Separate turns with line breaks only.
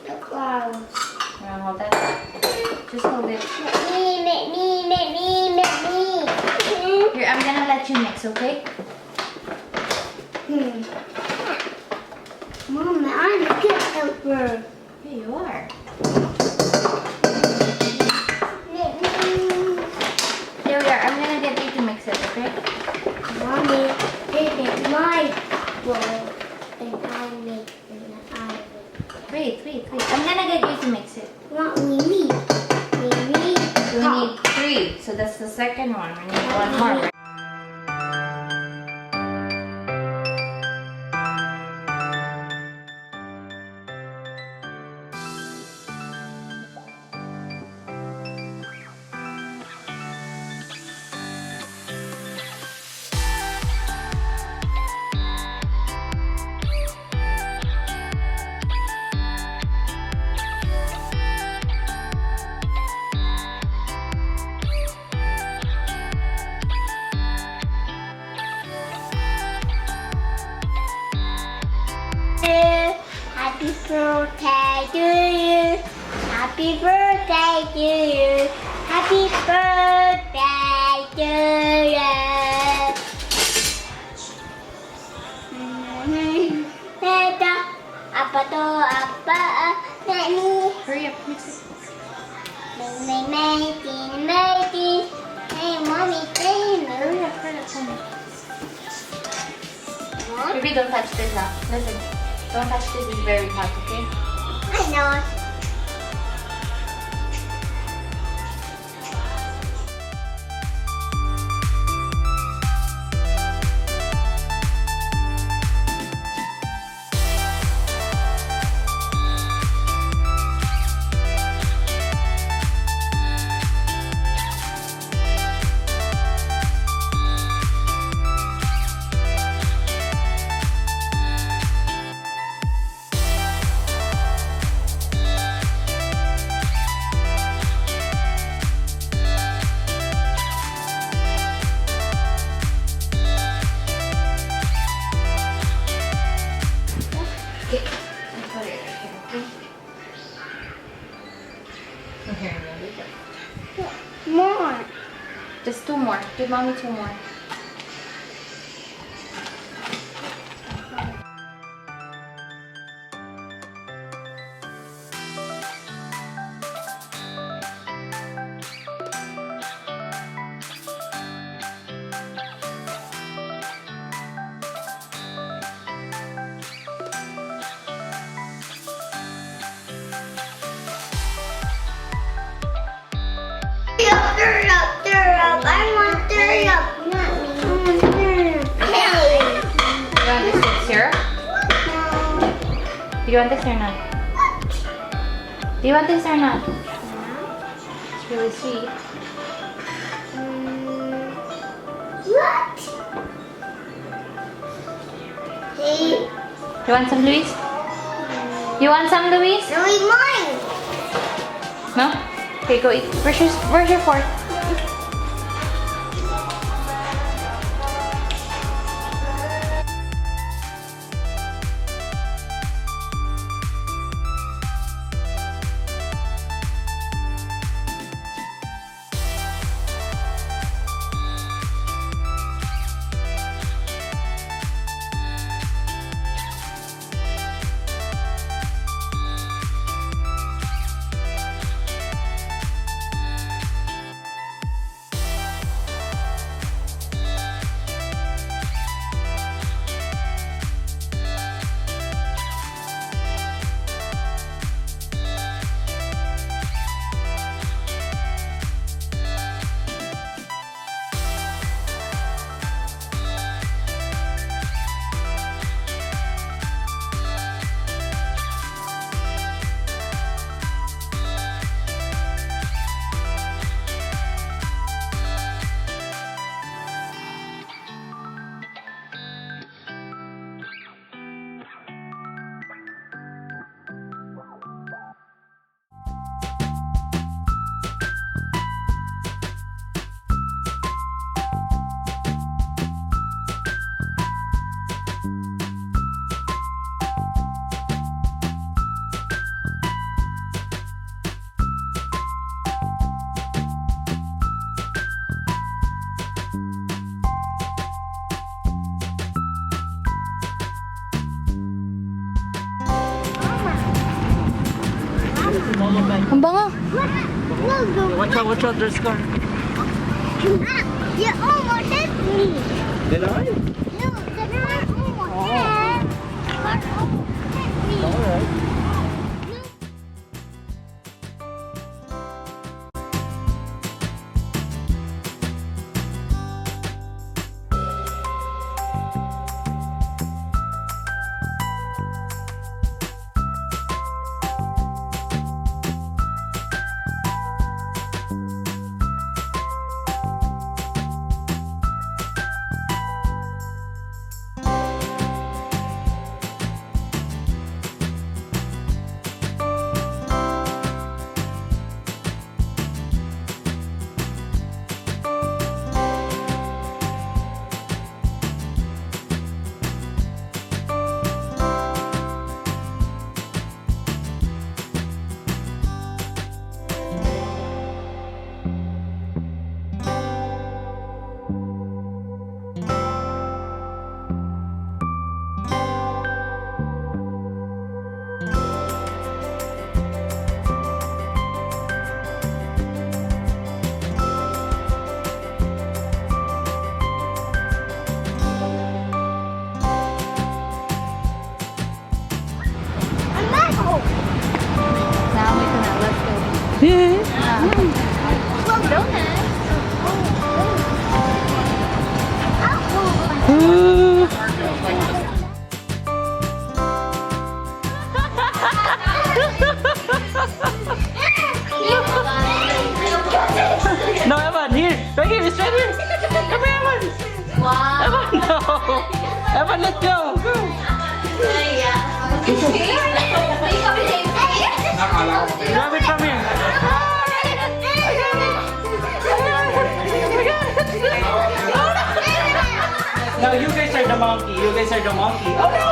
the clouds.
You wanna hold that? Just hold it.
Me.
Here, I'm gonna let you mix, okay?
Mom, I'm a good helper.
Here you are. Here we are. I'm gonna get you to mix it, okay?
Mommy, this is my bowl, and I make it.
Wait. I'm gonna get you to mix it.
What we need?
So we need 3. So that's the second one. We need 1 more. Right?
Happy birthday to you. Happy birthday to you. Happy birthday to you. Apa to apa? Nani?
Hurry up, mix it.
Mating. Hey, mommy,
Hurry up, Baby, don't touch this, huh? Listen, don't touch this. It's very hot, okay?
I know.
Okay, I'll put it right here, okay? Here, there we go.
More.
Just 2 more. Give mommy 2 more.
Stir up. I want stir up. Not me. I want stir up.
You want this with syrup? Do you want this or not? Do you want this or not? It's really sweet.
What? Hey.
You want some, Luis? You want some, Luis?
No, eat mine.
No? Okay, go eat. Where's your fork? Ang bango.
Watch out, there's car.
You almost hit me.
Did I?
No, the car almost hit. The car almost hit me.
Alright.
Now we can let's go.
Yeah.
Donut.
No, Evan, here. Right here, it's right here. Come here, Evan.
Wow.
Evan, no. Evan, let's go. Go. Grab it from here. No, you guys are the monkey. You guys are the monkey. Oh no!